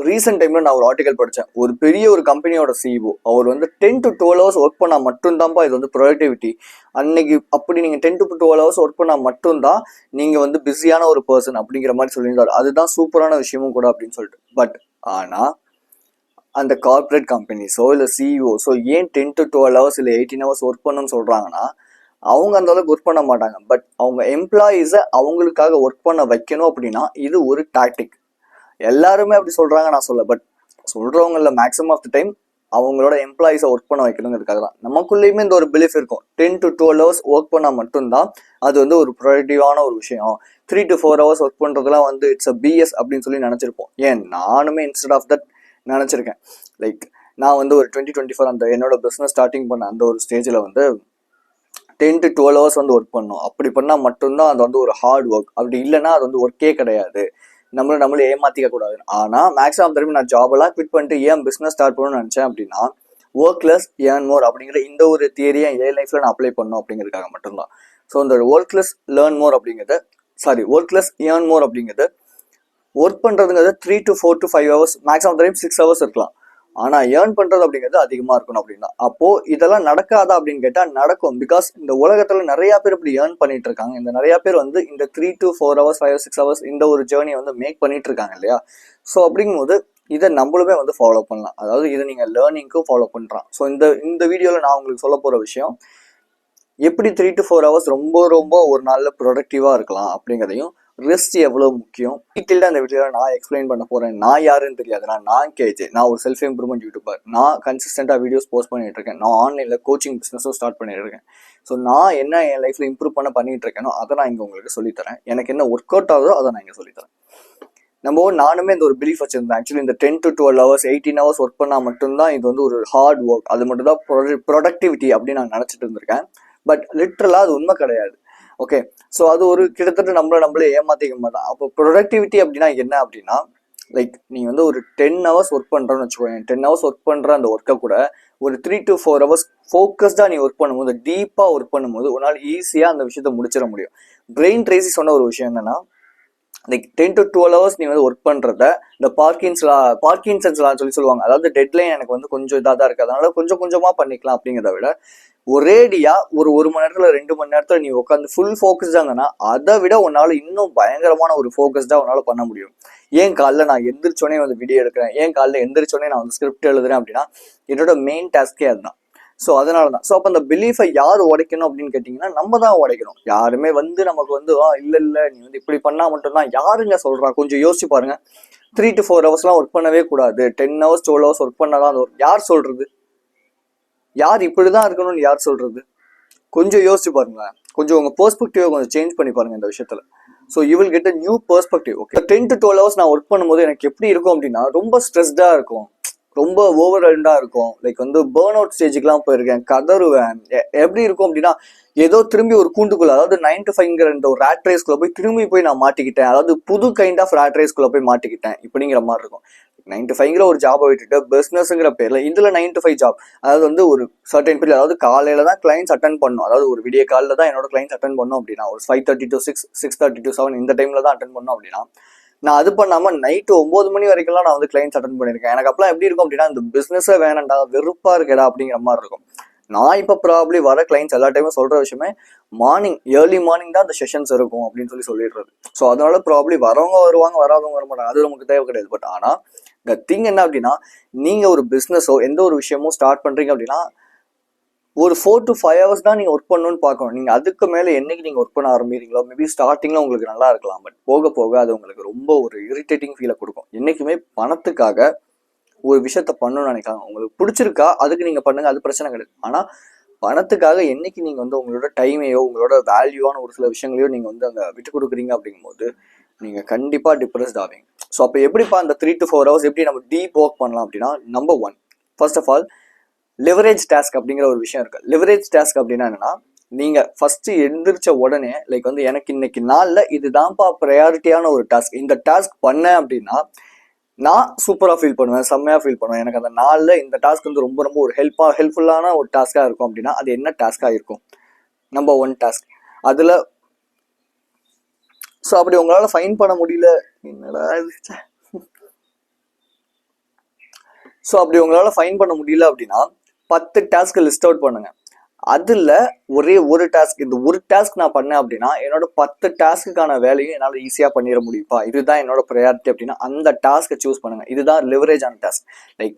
Recent டைம்ல நான் ஒரு ஆர்டிகல் படித்தேன். ஒரு பெரிய ஒரு கம்பெனியோட சிஇஓ அவர் வந்து 10 to 12 hours ஒர்க் பண்ணால் மட்டும்தான்ப்பா இது வந்து ப்ரொடக்டிவிட்டி. அன்னைக்கு அப்படி நீங்கள் 10 to 12 hours ஒர்க் பண்ணால் மட்டும்தான் நீங்கள் வந்து பிஸியான ஒரு பர்சன் அப்படிங்கிற மாதிரி சொல்லியிருந்தாரு. அதுதான் சூப்பரான விஷயமும் கூட அப்படின்னு சொல்லிட்டு. பட் ஆனால் அந்த கார்பரேட் கம்பெனிஸோ இல்லை சிஇஓஸோ ஏன் 10 to 12 hours இல்லை 18 hours ஒர்க் பண்ணணும்னு சொல்கிறாங்கன்னா, அவங்க அந்த அளவுக்கு ஒர்க் பண்ண மாட்டாங்க. பட் அவங்க எம்ப்ளாயீஸை அவங்களுக்காக ஒர்க் பண்ண வைக்கணும் அப்படின்னா இது ஒரு டாக்டிக். எல்லாருமே அப்படி சொல்றாங்க நான் சொல்ல, பட் சொல்றவங்கள மேக்ஸிமம் ஆஃப் த டைம் அவங்களோட எம்ப்ளாயிஸை ஒர்க் பண்ண வைக்கணுங்கிறதுக்காக தான். நமக்குள்ளேயுமே இந்த ஒரு பிலீஃப் இருக்கும், 10 to 12 hours ஒர்க் பண்ணால் மட்டும்தான் அது வந்து ஒரு ப்ரொடக்டிவான ஒரு விஷயம். 3 to 4 hours ஒர்க் பண்ணுறதுலாம் வந்து இட்ஸ் அ பிஎஸ் அப்படின்னு சொல்லி நினச்சிருப்போம். ஏன் நானுமே இன்ஸ்டெட் ஆஃப் தட் நினச்சிருக்கேன். லைக் நான் வந்து ஒரு 2024 அந்த என்னோட பிஸ்னஸ் ஸ்டார்டிங் பண்ண அந்த ஒரு ஸ்டேஜில் வந்து 10 to 12 hours வந்து ஒர்க் பண்ணணும். அப்படி பண்ணால் மட்டும்தான் அது வந்து ஒரு ஹார்ட் ஒர்க். அப்படி இல்லைன்னா அது வந்து ஒர்க்கே கிடையாது. நம்மளே ஏமாத்திக்க கூடாது. ஆனால் மேக்ஸிமம் திரும்பி நான் ஜாபெல்லாம் குவிட் பண்ணிட்டு ஏன் பிஸ்னஸ் ஸ்டார்ட் பண்ணணும்னு நினச்சேன் அப்படின்னா, ஒர்க்லெஸ் ஏர்ன் மோர் அப்படிங்கிற இந்த ஒரு தியரியை என் லைஃப்பில் நான் அப்ளை பண்ணணும் அப்படிங்கிறதுக்காக மட்டும்தான். ஸோ இந்த ஒர்க்லெஸ் லேர்ன் மோர் அப்படிங்கிறது ஒர்க்லெஸ் ஏர்ன் மோர் அப்படிங்கிறது ஒர்க் பண்ணுறதுங்கிறது 3 to 4 to 5 hours maximum time 6 hours இருக்கலாம். ஆனால் ஏர்ன் பண்ணுறது அப்படிங்கிறது அதிகமாக இருக்கணும் அப்படின்னா, அப்போது இதெல்லாம் நடக்காதா அப்படின்னு கேட்டால் நடக்கும். பிகாஸ் இந்த உலகத்தில் நிறையா பேர் இப்படி ஏர்ன் பண்ணிட்டு இருக்காங்க. இந்த நிறையா பேர் வந்து இந்த 3 to 4 hours 5 hours 6 hours இந்த ஒரு ஜேர்னியை வந்து மேக் பண்ணிட்டு இருக்காங்க இல்லையா. ஸோ அப்படிங்கும்போது இதை நம்மளுமே வந்து ஃபாலோ பண்ணலாம். அதாவது இதை நீங்கள் லேர்னிங்க்கும் ஃபாலோ பண்ணுறான். ஸோ இந்த வீடியோவில் நான் உங்களுக்கு சொல்ல போகிற விஷயம், எப்படி 3 to 4 hours ரொம்ப ஒரு நாளில் ப்ரொடக்டிவாக இருக்கலாம் அப்படிங்கிறதையும், ரெஸ்ட் எவ்வளோ முக்கியம் டீட்டெயில்டாக அந்த வீடியோவில் நான் எக்ஸ்பிளைன் பண்ண போகிறேன். நான் யாருன்னு தெரியாது, நான் கேஜே, நான் ஒரு செல்ஃப் இம்ப்ரூவ்மெண்ட் யூடியூபர். நான் கன்சிஸ்டண்ட்டாக வீடியோஸ் போஸ்ட் பண்ணிட்டு இருக்கேன். நான் ஆன்லைனில் கோச்சிங் பிஸ்னஸும் ஸ்டார்ட் பண்ணிட்டு இருக்கேன். ஸோ நான் என்ன என் லைஃப்பில் இம்ப்ரூவ் பண்ணிட்டு இருக்கேனோ அதை நான் இங்கே உங்களுக்கு சொல்லித்தரேன். எனக்கு என்ன ஒர்க் அவுட் ஆகுதோ அதை நான் இங்கே சொல்லித்தரேன். நானுமே இந்த ஒரு பிலீஃப் வச்சிருந்தேன். ஆக்சுவலி இந்த 10 to 12 hours 18 hours ஒர்க் பண்ணால் மட்டும்தான் இது வந்து ஒரு ஹார்ட் ஒர்க், அது மட்டும் தான் ப்ரொடக்டிவிட்டி அப்படின்னு நான் நினச்சிட்டு இருந்திருக்கேன். பட் லிட்ரலாக அது உண்மை கிடையாது. ஓகே, ஸோ அது ஒரு கிட்டத்தட்ட நம்மளே ஏமாத்திக்க மாட்டோம். அப்போ ப்ரொடக்டிவிட்டி அப்படின்னா என்ன அப்படின்னா, லைக் நீங்கள் வந்து ஒரு 10 hours ஒர்க் பண்ணுறோன்னு வச்சுக்கோங்க. 10 hours ஒர்க் பண்ணுற அந்த ஒர்க்கை கூட ஒரு 3 to 4 hours ஃபோக்கஸ்டாக நீ ஒர்க் பண்ணும்போது, டீப்பாக ஒர்க் பண்ணும்போது ஒரு நாள் ஈஸியாக அந்த விஷயத்தை முடிச்சிட முடியும். பிரெயின் ட்ரேசி சொன்ன ஒரு விஷயம் என்னன்னா, லைக் 10 to 12 hours நீ வந்து ஒர்க் பண்ணுறத இந்த பார்க்கின்சன்ஸ்லாம் சொல்லுவாங்க. அதாவது டெட்லைன் எனக்கு வந்து கொஞ்சம் இதாக தான் இருக்குது, அதனால கொஞ்சமாக பண்ணிக்கலாம் அப்படிங்கிறத விட ஒரேடியா ஒரு மணி நேரத்துல 2 மணி நேரத்துல நீ உட்காந்து ஃபுல் ஃபோக்கஸ்டாங்கன்னா அதை விட உன்னால இன்னும் பயங்கரமான ஒரு ஃபோக்கஸ்டா உன்னால பண்ண முடியும். ஏன் காலைல நான் எந்திரிச்சோடனே வந்து வீடியோ எடுக்கிறேன், ஏன் காலைல எந்திரிச்சோடனே நான் வந்து ஸ்கிரிப்ட் எழுதுறேன் அப்படின்னா, என்னோட மெயின் டாஸ்கே அதுதான். ஸோ அதனால தான். ஸோ அப்போ அந்த பிலீஃபை யார் உடைக்கணும் அப்படின்னு கேட்டிங்கன்னா, நம்ம தான் உடைக்கணும். யாருமே வந்து நமக்கு வந்து இல்லை நீ வந்து இப்படி பண்ணால் மட்டும்தான் யாருங்க சொல்கிறா, கொஞ்சம் யோசிச்சு பாருங்க. 3 to 4 hours ஒர்க் பண்ணவே கூடாது, 10 hours 12 hours ஒர்க் பண்ணாதான் அது யார் சொல்றது? யார் இப்படிதான் இருக்கணும்னு யார் சொல்றது? கொஞ்சம் யோசிச்சு பாருங்களேன். கொஞ்சம் உங்க பெர்ஸ்பெக்டிவை கொஞ்சம் சேஞ்ச் பண்ணி பாருங்க இந்த விஷயத்துல. So you will get a new perspective. Okay, 10 to 12 hours நான் ஒர்க் பண்ணும்போது எனக்கு எப்படி இருக்கும் அப்படின்னா, ரொம்ப ஸ்ட்ரெஸ்டா இருக்கும், ரொம்ப ஓவர்வெல்டா இருக்கும். லைக் வந்து பேர்ன் அவுட் ஸ்டேஜுக்குலாம் போயிருக்கேன், கதறுவேன். எப்படி இருக்கும் அப்படின்னா, ஏதோ திரும்பி ஒரு கூண்டுக்குள்ள, அதாவது 9 to 5ங்கிற இந்த ஒரு ரேட் ரேஸ்குள்ள போய் நான் மாட்டிக்கிட்டேன். அதாவது புது கைண்ட் ஆஃப் ரேட் ரேஸ்குள்ள போய் மாட்டிக்கிட்டேன் இப்படிங்கிற மாதிரி இருக்கும். 9 to 5ங்கிற ஒரு ஜாபை விட்டுட்டு பிஸ்னஸ்ங்கிற பேர்ல இதுல 9 to 5 ஜாப், அதாவது வந்து ஒரு சர்டன் பீரியட், அதாவது காலையில தான் கிளைண்ட்ஸ் அட்டன் பண்ணும், அதாவது ஒரு விடிய காலில் தான் என்னோட கிளைண்ட்ஸ் அட்டன் பண்ணோம் அப்படின்னா, ஒரு 5:30 to 6, 6:30 to 7 இந்த டைம்ல தான் அட்டன் பண்ணோம் அப்படின்னா, நான் அது பண்ணாம நைட்டு 9 மணி வரைக்கும்லாம் நான் வந்து கிளைண்ட்ஸ் அட்டன் பண்ணியிருக்கேன். எனக்கு அப்பெல்லாம் எப்படி இருக்கும் அப்படின்னா, இந்த பிசினஸே வேணாண்டா, வெறுப்பா இருக்கடா அப்படிங்கிற மாதிரி இருக்கும். நான் இப்போ ப்ராப்ளி வர கிளைண்ட்ஸ் எல்லா டைமும் சொல்ற விஷயமே, ஏர்லி மார்னிங் தான் அந்த செஷன்ஸ் இருக்கும் அப்படின்னு சொல்லிடுறது. ஸோ அதனால ப்ராப்ளி வரவங்க வருவாங்க, வராதவங்க வர மாட்டாங்க, அது நமக்கு தேவை கிடையாது. பட் ஆனால் இந்த திங் என்ன அப்படின்னா, நீங்க ஒரு பிஸ்னஸோ எந்த ஒரு விஷயமோ ஸ்டார்ட் பண்றீங்க அப்படின்னா, ஒரு 4 to 5 hours தான் நீங்க ஒர்க் பண்ணணும்னு பார்க்கணும். நீங்க அதுக்கு மேல என்னைக்கு நீங்க ஒர்க் பண்ண ஆரம்பிக்கிறீங்களோ, மேபி ஸ்டார்டிங்ல உங்களுக்கு நல்லா இருக்கலாம், பட் போக போக அது உங்களுக்கு ரொம்ப ஒரு இரிட்டேட்டிங் ஃபீலை கொடுக்கும். என்னைக்குமே பணத்துக்காக ஒரு விஷயத்த பண்ணணும்னு நினைக்காங்க. உங்களுக்கு பிடிச்சிருக்கா அதுக்கு நீங்க பண்ணுங்க, அது பிரச்சனை கிடையாது. ஆனா பணத்துக்காக என்னைக்கு நீங்க வந்து உங்களோட டைமையோ உங்களோட வேல்யூவான ஒரு சில விஷயங்களையோ நீங்க வந்து அங்க விட்டு கொடுக்குறீங்க அப்படிங்கும்போது நீங்க கண்டிப்பா டிப்ரெஸ்ட் ஆவீங்க. ஸோ அப்போ எப்படிப்பா அந்த 3 to 4 hours எப்படி நம்ம டீப் ஒர்க் பண்ணலாம் அப்படின்னா, number 1, first of all leverage task அப்படிங்கிற ஒரு விஷயம் இருக்கு. லிவரேஜ் டாஸ்க் அப்படின்னா என்னன்னா, நீங்க ஃபர்ஸ்ட் எந்திரிச்ச உடனே லைக் வந்து எனக்கு இன்னைக்கு நாள்ல இதுதான்ப்பா ப்ரையாரிட்டியான ஒரு டாஸ்க், இந்த டாஸ்க் பண்ணேன் அப்படின்னா நான் சூப்பரா ஃபீல் பண்ணுவேன், செம்மையா ஃபீல் பண்ணுவேன், எனக்கு அந்த நாள்ல இந்த டாஸ்க் வந்து ரொம்ப ஒரு ஹெல்ப்ஃபுல்லான ஒரு டாஸ்கா இருக்கும் அப்படின்னா அது என்ன டாஸ்கா இருக்கும்? Number 1 task. அதுல ஸோ அப்படி உங்களால ஃபைன் பண்ண முடியல, என்னடா ஸோ அப்படி உங்களால் ஃபைன் பண்ண முடியல அப்படின்னா 10 டாஸ்க்கு லிஸ்ட் அவுட் பண்ணுங்க. அதில் ஒரே ஒரு டாஸ்க், இந்த ஒரு டாஸ்க் நான் பண்ணேன் அப்படின்னா என்னோட 10 டாஸ்க்குக்கான வேலையும் என்னால் ஈஸியாக பண்ணிட முடியுப்பா, இதுதான் என்னோட ப்ரையாரிட்டி அப்படின்னா அந்த டாஸ்க்கை சூஸ் பண்ணுங்க. இதுதான் லிவரேஜ் ஆன டாஸ்க். லைக்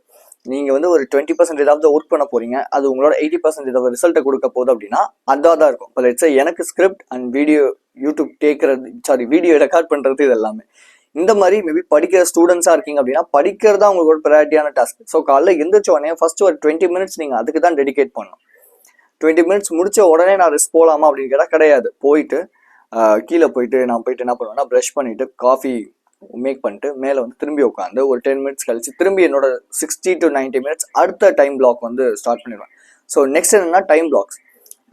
நீங்கள் வந்து ஒரு 20% ஏதாவது ஒர்க் பண்ண போறீங்க, அது உங்களோட 80% ஏதாவது ரிசல்ட்டை கொடுக்க போகுது அப்படின்னா அதாக தான் இருக்கும். இப்போ லெட்ஸ் சே எனக்கு ஸ்கிரிப்ட் அண்ட் வீடியோ யூடியூப் கேட்கறது, வீடியோ ரெக்கார்ட் பண்ணுறது, இது எல்லாமே. இந்த மாதிரி மேபி படிக்கிற ஸ்டூடெண்ட்ஸாக இருக்கீங்க அப்படின்னா படிக்கிறதா உங்களோட ப்ரையாரிட்டியான டாஸ்க். ஸோ காலைல எந்திரிச்ச உடனே ஃபர்ஸ்ட் ஒரு 20 மினிட்ஸ் நீங்கள் அதுக்கு தான் டெடிகேட் பண்ணணும். 20 மினிட்ஸ் முடிச்ச உடனே நான் ரெஸ்ட் போகலாமா அப்படின்னு கேட்டால் கிடையாது. போயிட்டு கீழே போயிட்டு நான் போயிட்டு என்ன பண்ணுவேன்னா ப்ரஷ் பண்ணிட்டு காஃபி மேக் பண்ணிட்டு மேலே வந்து திரும்பி உட்காந்து ஒரு 10 மினிட்ஸ் கழிச்சு திரும்பி என்னோட 60 to 90 மினிட்ஸ் அடுத்த டைம் பிளாக் வந்து ஸ்டார்ட் பண்ணிடுவேன். ஸோ நெக்ஸ்ட் என்னன்னா டைம் பிளாக்ஸ்.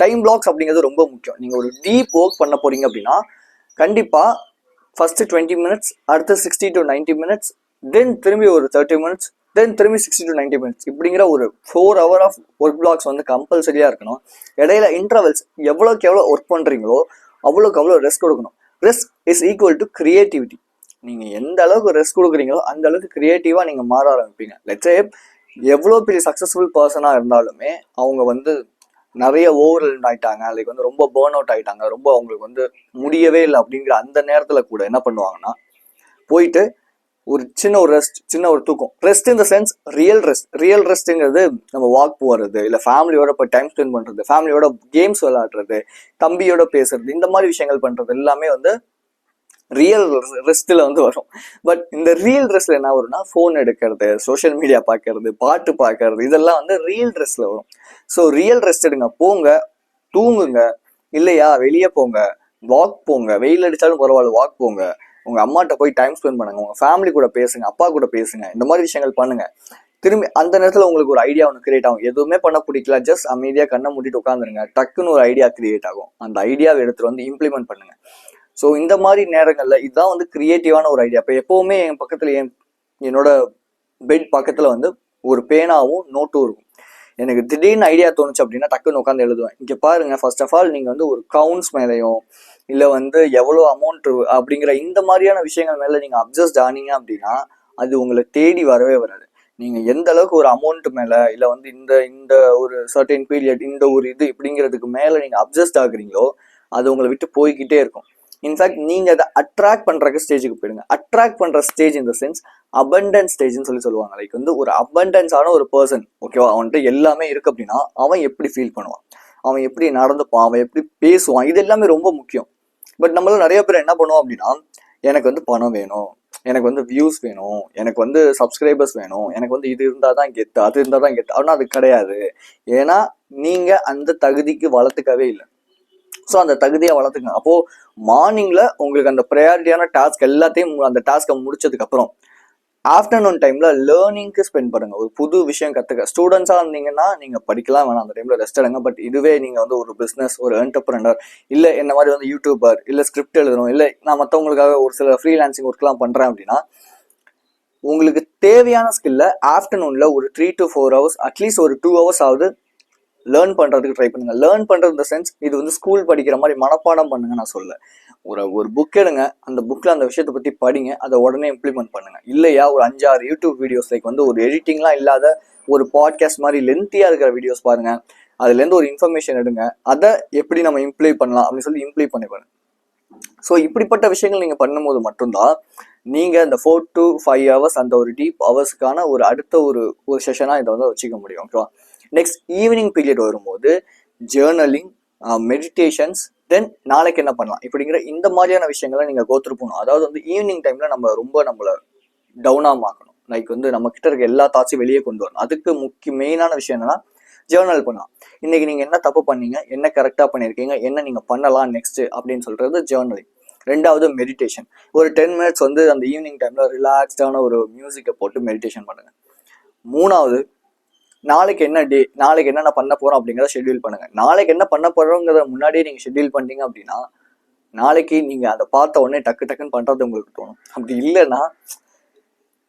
டைம் பிளாக்ஸ் அப்படிங்கிறது ரொம்ப முக்கியம். நீங்கள் ஒரு டீப் ஒர்க் பண்ண போறீங்க அப்படின்னா கண்டிப்பாக ஃபர்ஸ்ட் 20 மினிட்ஸ், அடுத்து 60 to 90 மினிட்ஸ், தென் திரும்பி ஒரு 30 மினிட்ஸ், தென் திரும்பி 60 to 90 மினிட்ஸ், இப்படிங்கிற ஒரு 4 hour ஆஃப் ஒர்க் பிளாக்ஸ் வந்து கம்பல்சரியாக இருக்கணும். இடையில இன்டர்வல்ஸ் எவ்வளோக்கு எவ்வளோ ஒர்க் பண்ணுறீங்களோ அவ்வளோக்கு அவ்வளோ ரெஸ்ட் கொடுக்கணும். Rest is equal to creativity. நீங்கள் எந்த அளவுக்கு ரெஸ்ட் கொடுக்குறீங்களோ அந்த அளவுக்கு கிரியேட்டிவாக நீங்கள் மாற ஆரம்பிப்பீங்க. லெட்ஸ் சே எவ்வளோ பெரிய சக்ஸஸ்ஃபுல் பர்சனாக இருந்தாலுமே அவங்க வந்து நிறைய ஓவர்வெல்ம் ஆயிட்டாங்க, லைக் வந்து ரொம்ப பேர்ன் அவுட் ஆயிட்டாங்க, ரொம்ப அவங்களுக்கு வந்து முடியவே இல்லை அப்படிங்கிற அந்த நேரத்தில் கூட என்ன பண்ணுவாங்கன்னா போயிட்டு ஒரு சின்ன ரெஸ்ட், சின்ன ஒரு தூக்கம். Rest in the sense real rest. Real ரெஸ்ட்டுங்கிறது நம்ம வாக் போகிறது, இல்லை ஃபேமிலியோட இப்போ டைம் ஸ்பெண்ட் பண்ணுறது, ஃபேமிலியோட கேம்ஸ் விளையாடுறது, தம்பியோட பேசுறது, இந்த மாதிரி விஷயங்கள் பண்ணுறது எல்லாமே வந்து ரியல் ரெஸ்ட்டில் வந்து வரும். பட் இந்த ரியல் ரெஸ்ட்ல என்ன வரும்னா ஃபோன் எடுக்கிறது, சோஷியல் மீடியா பார்க்கறது, பாட்டு பார்க்கறது, இதெல்லாம் வந்து ரியல் ரெஸ்ட்ல வரும். ஸோ ரியல் ரெஸ்ட் எடுங்க, போங்க, தூங்குங்க, இல்லையா வெளியே போங்க, வாக் போங்க, வெயில் அடித்தாலும் பரவாயில்ல வாக் போங்க, உங்கள் அம்மாட்ட போய் டைம் ஸ்பெண்ட் பண்ணுங்க, உங்கள் ஃபேமிலி கூட பேசுங்க, அப்பா கூட பேசுங்க, இந்த மாதிரி விஷயங்கள் பண்ணுங்க. திரும்பி அந்த நேரத்தில் உங்களுக்கு ஒரு ஐடியா ஒன்று கிரியேட் ஆகும். எதுவுமே பண்ண பிடிக்கல, ஜஸ்ட் அமைதியாக கண்ணை மூடிட்டு உட்காந்துருங்க, டக்குன்னு ஒரு ஐடியா கிரியேட் ஆகும். அந்த ஐடியாவை எடுத்துட்டு வந்து இம்ப்ளிமெண்ட் பண்ணுங்க. ஸோ இந்த மாதிரி நேரங்களில் இதுதான் வந்து கிரியேட்டிவான ஒரு ஐடியா. இப்போ எப்போவுமே என் பக்கத்தில் என்னோட பெட் பக்கத்தில் வந்து ஒரு பேனாவும் நோட்டும் இருக்கும். எனக்கு திடீர்னு ஐடியா தோணுச்சு அப்படின்னா டக்குன்னு உட்காந்து எழுதுவேன். இங்கே பாருங்க, ஃபர்ஸ்ட் ஆஃப் ஆல் நீங்கள் வந்து ஒரு கவுண்ட்ஸ் மேலேயும் இல்லை வந்து எவ்வளோ அமௌண்ட் அப்படிங்கிற இந்த மாதிரியான விஷயங்கள் மேலே நீங்கள் அப்சஸ்ட் ஆனீங்க அப்படின்னா அது உங்களை தேடி வரவே வராது. நீங்கள் எந்த அளவுக்கு ஒரு அமௌண்ட் மேலே இல்லை வந்து இந்த இந்த ஒரு சர்டன் பீரியட், இந்த ஒரு இது இப்படிங்கிறதுக்கு மேலே நீங்கள் அப்சஸ்ட் ஆகுறீங்களோ அது உங்களை விட்டு போய்கிட்டே இருக்கும். இன்ஃபேக்ட் நீங்கள் அதை அட்ராக்ட் பண்ணுறக்கு ஸ்டேஜுக்கு போயிடுங்க. அட்ராக்ட் பண்ணுற ஸ்டேஜ் இந்த சென்ஸ் அபண்டன்ஸ் ஸ்டேஜ்னு சொல்லுவாங்க. லைக் வந்து ஒரு அபண்டன்ஸான ஒரு பர்சன், ஓகேவா, அவன்கிட்ட எல்லாமே இருக்கு அப்படின்னா அவன் எப்படி ஃபீல் பண்ணுவான், அவன் எப்படி நடந்துப்பான், அவன் எப்படி பேசுவான், இது எல்லாமே ரொம்ப முக்கியம். பட் நம்மள நிறைய பேர் என்ன பண்ணுவோம் அப்படின்னா எனக்கு வந்து பணம் வேணும், எனக்கு வந்து வியூஸ் வேணும், எனக்கு வந்து சப்ஸ்கிரைபர்ஸ் வேணும், எனக்கு வந்து இது இருந்தால் தான் கெத்து, அது இருந்தால் தான் கெத்து. ஆனால் அது கிடையாது. ஏன்னா நீங்கள் அந்த தகுதிக்கு வளர்த்துக்கவே இல்லை. ஸோ அந்த தகுதியை வளர்த்துக்கங்க. அப்போது மார்னிங்கில் உங்களுக்கு அந்த ப்ரையாரிட்டியான டாஸ்க் எல்லாத்தையும் அந்த டாஸ்க்கை முடிச்சதுக்கப்புறம் ஆஃப்டர்நூன் டைமில் லேர்னிங்க்கு ஸ்பெண்ட் பண்ணுங்க. ஒரு புது விஷயம் கற்றுக்க. ஸ்டூடெண்ட்ஸாக இருந்தீங்கன்னா நீங்கள் படிக்கலாம் வேணாம், அந்த டைமில் ரெஸ்ட் எடுங்க. பட் இதுவே நீங்கள் வந்து ஒரு பிஸ்னஸ், ஒரு என்டர்பிரனர், இல்லை என்ன மாதிரி வந்து யூடியூபர், இல்லை ஸ்கிரிப்ட் எழுதணும், இல்லை நான் மற்றவங்களுக்காக ஒரு சில ஃப்ரீலான்சிங் ஒர்க்லாம் பண்ணுறேன் அப்படின்னா உங்களுக்கு தேவையான ஸ்கில்ல ஆஃப்டர்நூனில் ஒரு 3 to 4 hours, அட்லீஸ்ட் ஒரு 2 hours ஆகுது லேர்ன் பண்ணுறதுக்கு ட்ரை பண்ணுங்க. லேர்ன் பண்ணுறது இந்த சென்ஸ் இது வந்து ஸ்கூல் படிக்கிற மாதிரி மனப்பாடம் பண்ணுங்க நான் சொல்ல. ஒரு புக் எடுங்க, அந்த புக்கில் அந்த விஷயத்தை பற்றி படிங்க, அதை உடனே இம்ப்ளிமெண்ட் பண்ணுங்க. இல்லையா ஒரு 5-6 யூடியூப் வீடியோஸ், லைக் வந்து ஒரு எடிட்டிங்லாம் இல்லாத ஒரு பாட்காஸ்ட் மாதிரி லென்த்தியாக இருக்கிற வீடியோஸ் பாருங்க, அதுலேருந்து ஒரு இன்ஃபர்மேஷன் எடுங்க, அதை எப்படி நம்ம இம்ப்ளை பண்ணலாம் அப்படின்னு சொல்லி இம்ப்ளை பண்ணி பாருங்க. ஸோ இப்படிப்பட்ட விஷயங்கள் நீங்கள் பண்ணும்போது மட்டும்தான் நீங்கள் இந்த 4 to 5 hours அந்த ஒரு டீப் ஹவர்ஸ்க்கான ஒரு அடுத்த ஒரு செஷனாக இதை வந்து வச்சுக்க முடியும். ஓகேவா. நெக்ஸ்ட் ஈவினிங் பீரியட் வரும்போது ஜேர்னலிங், மெடிடேஷன்ஸ், தென் நாளைக்கு என்ன பண்ணலாம் இப்படிங்கிற இந்த மாதிரியான விஷயங்களை நீங்கள் கோத்ரூ பண்ணணும். அதாவது வந்து ஈவினிங் டைமில் நம்ம ரொம்ப நம்மளை டவுனாக மாற்றணும். லைக் வந்து நம்ம கிட்ட இருக்க எல்லா தாட்ஸையும் வெளியே கொண்டு வரணும். அதுக்கு மெயினான விஷயம் என்னன்னா ஜேர்னல் பண்ணலாம். இன்னைக்கு நீங்கள் என்ன தப்பு பண்ணீங்க, என்ன கரெக்டாக பண்ணியிருக்கீங்க, என்ன நீங்கள் பண்ணலாம் நெக்ஸ்ட் அப்படின்னு சொல்கிறது ஜேர்னலிங். ரெண்டாவது மெடிடேஷன். ஒரு 10 minutes வந்து அந்த ஈவினிங் டைமில் ரிலாக்ஸ்டான ஒரு மியூசிக்கை போட்டு மெடிடேஷன் பண்ணுங்கள். மூணாவது நாளைக்கு என்ன டே, நாளைக்கு என்னென்ன பண்ண போகிறோம் அப்படிங்கிறத ஷெட்யூல் பண்ணுங்கள். நாளைக்கு என்ன பண்ண போகிறோங்கிறத முன்னாடியே நீங்கள் ஷெட்யூல் பண்ணிட்டீங்க அப்படின்னா நாளைக்கு நீங்கள் அதை பார்த்த உடனே டக்குன்னு பண்ணுறது உங்களுக்கு தோணும். அப்படி இல்லைன்னா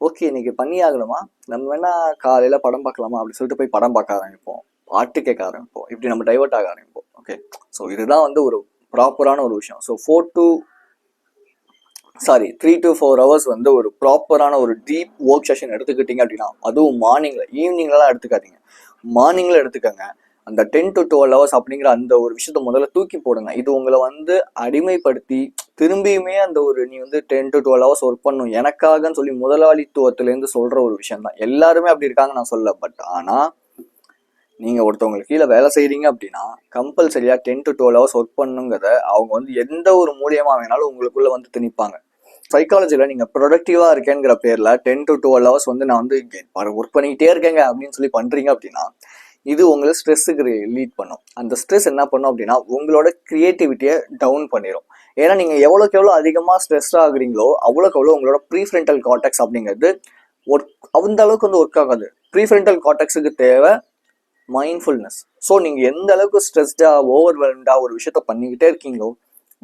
ஓகே இன்னைக்கு பண்ணி ஆகணுமா, நம்ம வேணா காலையில் படம் பார்க்கலாமா அப்படின்னு சொல்லிட்டு போய் படம் பார்க்க ஆரம்பிப்போம், பாட்டு கேட்க ஆரம்பிப்போம், இப்படி நம்ம டைவர்ட் ஆக ஆரம்பிப்போம். ஓகே, ஸோ இதுதான் வந்து ஒரு ப்ராப்பரான ஒரு விஷயம். ஸோ 4 to 3 to 4 hours வந்து ஒரு ப்ராப்பரான ஒரு டீப் ஒர்க் செஷன் எடுத்துக்கிட்டீங்க அப்படின்னா, அதுவும் மார்னிங்ல, ஈவினிங்லலாம் எடுத்துக்காதீங்க, மார்னிங்ல எடுத்துக்கங்க. அந்த 10 to 12 hours அப்படிங்கிற அந்த ஒரு விஷயத்த முதல்ல தூக்கி போடுங்க. இது உங்களை வந்து அடிமைப்படுத்தி திரும்பியுமே அந்த ஒரு நீ வந்து 10 to 12 hours ஒர்க் பண்ணும் எனக்காகன்னு சொல்லி முதலாளித்துவத்திலேருந்து சொல்ற ஒரு விஷயம் தான். எல்லாருமே அப்படி இருக்காங்க நான் சொல்ல. பட் ஆனா நீங்க ஒருத்தவங்களுக்கு கீழே வேலை செய்றீங்க அப்படின்னா கம்பல்சரியா 10 to 12 hours ஒர்க் பண்ணுங்கிறத அவங்க வந்து எந்த ஒரு மூலியமா வேணாலும் உங்களுக்குள்ள வந்து திணிப்பாங்க. சைக்காலஜில நீங்க ப்ரொடக்டிவா இருக்கேங்கிற பேர்ல 10 to 12 hours வந்து நான் வந்து ஒர்க் பண்ணிக்கிட்டே இருக்கேங்க அப்படின்னு சொல்லி பண்றீங்க அப்படின்னா இது உங்களை ஸ்ட்ரெஸ்ஸுக்கு லீட் பண்ணும். அந்த ஸ்ட்ரெஸ் என்ன பண்ணும் அப்படின்னா உங்களோட கிரியேட்டிவிட்டியை டவுன் பண்ணிடும். ஏன்னா நீங்க எவ்வளோக்கு எவ்வளோ அதிகமா ஸ்ட்ரெஸ் ஆகுறீங்களோ அவ்வளோக்கு எவ்வளோ உங்களோட ப்ரீஃப்ரண்டல் கார்டெக்ஸ் அப்படிங்கிறது ஒர்க் அந்த அளவுக்கு வந்து ஒர்க் ஆகாது. ப்ரீஃப்ரண்டல் கார்டெக்ஸுக்கு தேவை மைண்ட்ஃபுல்னஸ். ஸோ நீங்கள் எந்த அளவுக்கு ஸ்ட்ரெஸ்டாக ஓவர்வெல்ம்டாக ஒரு விஷயத்த பண்ணிக்கிட்டே இருக்கீங்களோ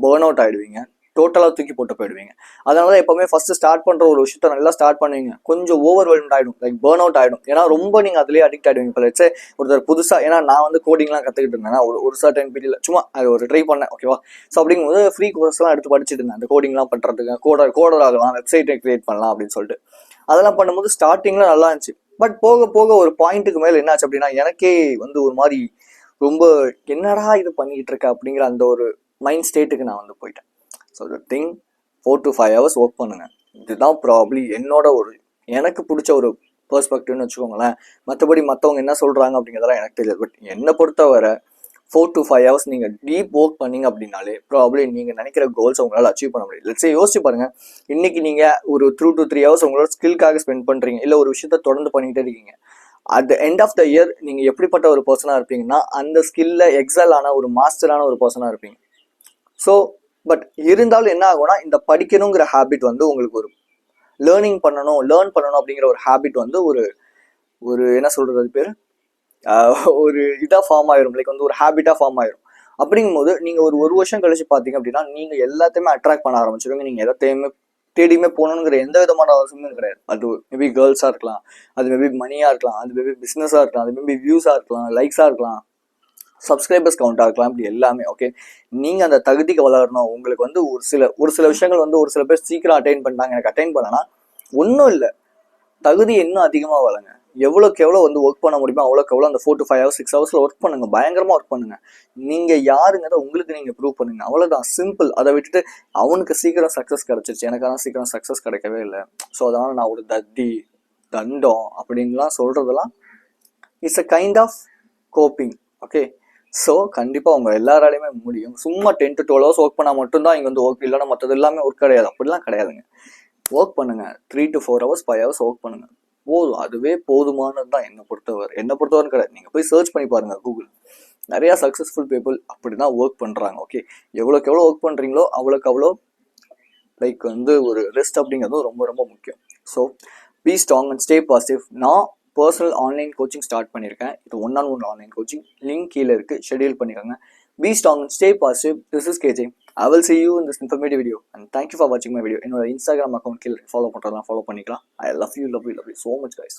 பேர்ன் அவுட் ஆகிடுவீங்க, டோட்டலாக தூக்கி போட்டு போயிடுவீங்க. அதனால தான் எப்போவுமே ஃபஸ்ட்டு ஸ்டார்ட் பண்ணுற ஒரு விஷயத்த நல்லா ஸ்டார்ட் பண்ணுவீங்க, கொஞ்சம் ஓவர்வெல்ம்ட் ஆகிடும், லைக் பேர்ன் அவுட் ஆகிடும். ஏன்னா ரொம்ப நீங்கள் அதுலேயே அடிக்ட் ஆகிடுவீங்க. இப்போ லட்சே ஒருத்தர் புதுசாக, ஏன்னா நான் வந்து கோடிங்லாம் கற்றுக்கிட்டு இருந்தேன் ஒரு சர்டன் பீரியடில், சும்மா அது ஒரு ட்ரை பண்ணேன், ஓகேவா. ஸோ அப்படிங்கும்போது ஃப்ரீ கோர்ஸ்லாம் எடுத்து படிச்சுட்டு இருந்தேன் அந்த கோடிங்லாம் பண்ணுறதுக்கு, கோடர் ஆகலாம், வெப்சைட்டை கிரியேட் பண்ணலாம் அப்படின்னு சொல்லிட்டு. அதெல்லாம் பண்ணும்போது ஸ்டார்டிங்கில் நல்லா இருந்துச்சு. பட் போக போக ஒரு பாயிண்ட்டுக்கு மேலே என்னாச்சு அப்படின்னா எனக்கே வந்து ஒரு மாதிரி ரொம்ப என்னடா இது பண்ணிக்கிட்டு இருக்க அப்படிங்கிற அந்த ஒரு மைண்ட் ஸ்டேட்டுக்கு நான் வந்து போயிட்டேன். So the thing 4 to 5 hours work பண்ணுங்க. இதுதான் ப்ராப்ளி என்னோட ஒரு எனக்கு பிடிச்ச ஒரு பெர்ஸ்பெக்டிவ்னு வச்சுக்கோங்களேன். மற்றபடி மற்றவங்க என்ன சொல்கிறாங்க அப்படிங்கிறதெல்லாம் எனக்கு தெரியாது. பட் என்னை பொறுத்தவரை 4 to 5 hours நீங்கள் டீப் ஒர்க் பண்ணீங்க அப்படின்னாலே ப்ராப்ளி நீங்கள் நினைக்கிற கோல்ஸ் உங்களால் அச்சீவ் பண்ண முடியும். லெட்ஸே யோசிச்சு பாருங்கள், இன்னைக்கு நீங்கள் ஒரு 2 to 3 hours உங்களோட ஸ்கில்காக ஸ்பெண்ட் பண்ணுறீங்க, இல்லை ஒரு விஷயத்த தொடர்ந்து பண்ணிகிட்டே இருக்கீங்க. At the end of the year நீங்கள் எப்படிப்பட்ட ஒரு பர்சனாக இருப்பீங்கன்னா அந்த ஸ்கில்ல எக்ஸல் ஆன ஒரு மாஸ்டரான ஒரு பர்சனாக இருப்பீங்க. ஸோ பட் இருந்தாலும் என்ன ஆகும்னா இந்த படிக்கணுங்கிற ஹேபிட் வந்து உங்களுக்கு ஒரு லேர்ன் பண்ணணும் அப்படிங்கிற ஒரு ஹேபிட் வந்து ஒரு என்ன சொல்றது, அது பேர் ஒரு இதாக ஃபார்ம் ஆயிரும், லைக் வந்து ஒரு ஹேபிட்டாக ஃபார்ம் ஆயிரும். அப்படிங்கும்போது நீங்கள் ஒரு வருஷம் கழிச்சு பார்த்தீங்க அப்படின்னா நீங்கள் எல்லாத்தையுமே அட்ராக்ட் பண்ண ஆரம்பிச்சிருவீங்க. நீங்கள் எல்லாத்தையுமே தேடியுமே போகணுங்கிற எந்த விதமான அவசியமும் கிடையாது. அது மேபி கேர்ள்ஸாக இருக்கலாம், அது மேபி மணியாக இருக்கலாம், அது மேபி பிஸ்னஸாக இருக்கலாம், அது மேபி வியூஸாக இருக்கலாம், லைக்ஸாக இருக்கலாம், சப்ஸ்கிரைபர்ஸ் கவுண்டாக இருக்கலாம், இப்படி எல்லாமே. ஓகே, நீங்கள் அந்த தகுதிக்கு வளரணும். உங்களுக்கு வந்து ஒரு சில விஷயங்கள் வந்து ஒரு சில பேர் சீக்கிரம் அட்டைன் பண்ணிட்டாங்க, எனக்கு அட்டைன் பண்ணனா ஒன்றும் இல்லை, தகுதி இன்னும் அதிகமாக வளங்க. எவ்வளோக்கு எவ்வளோ வந்து ஒர்க் பண்ண முடியுமோ அவ்வளோக்கு எவ்வளோ அந்த 4 to 5 hours 6 hours ஒர்க் பண்ணுங்க, பயங்கரமாக ஒர்க் பண்ணுங்க. நீங்கள் யாருங்கிறத உங்களுக்கு நீங்கள் ப்ரூவ் பண்ணுங்க, அவ்வளோதான், சிம்பிள். அதை விட்டுட்டு அவனுக்கு சீக்கிரம் சக்ஸஸ் கிடச்சிருச்சு, எனக்கான சீக்கிரம் சக்ஸஸ் கிடைக்கவே இல்லை, ஸோ அதனால் நான் ஒரு தண்டம் அப்படின்லாம் சொல்கிறதெல்லாம் it's a kind of coping. Okay, so கண்டிப்பாக உங்கள் எல்லாராலையுமே முடியும். சும்மா 10 to 12 hours ஒர்க் பண்ணால் மட்டும்தான் இங்கே வந்து ஒர்க், இல்லைன்னா மற்றது எல்லாமே ஒர்க் கிடையாது, அப்படிலாம் கிடையாதுங்க. ஒர்க் பண்ணுங்க, 3 to 4 hours 5 hours ஒர்க் பண்ணுங்க, போதும். அதுவே போதுமானது தான் என்னை பொறுத்தவரை கிடையாது. நீங்கள் போய் சர்ச் பண்ணி பாருங்கள் கூகுள், நிறையா சக்ஸஸ்ஃபுல் பீப்புள் அப்படி தான் ஒர்க் பண்ணுறாங்க. ஓகே, எவ்வளோக்கு எவ்வளோ ஒர்க் பண்ணுறீங்களோ அவ்வளோக்கு அவ்வளோ லைக் வந்து ஒரு ரெஸ்ட் அப்படிங்கிறதும் ரொம்ப ரொம்ப முக்கியம். So be strong and stay positive. நான் பர்சனல் ஆன்லைன் கோச்சிங் ஸ்டார்ட் பண்ணியிருக்கேன். இது 1-on-1 ஆன்லைன் கோச்சிங், லிங்க் கீழே இருக்குது, ஷெடியூல் பண்ணிக்கோங்க. Be strong and stay positive. This is KJ. I will see you in this informative video and thank you for watching my video. என்னோட Instagram account கீழே follow பண்ணுறதுலாம் follow பண்ணிக்கலாம். I love you so much guys.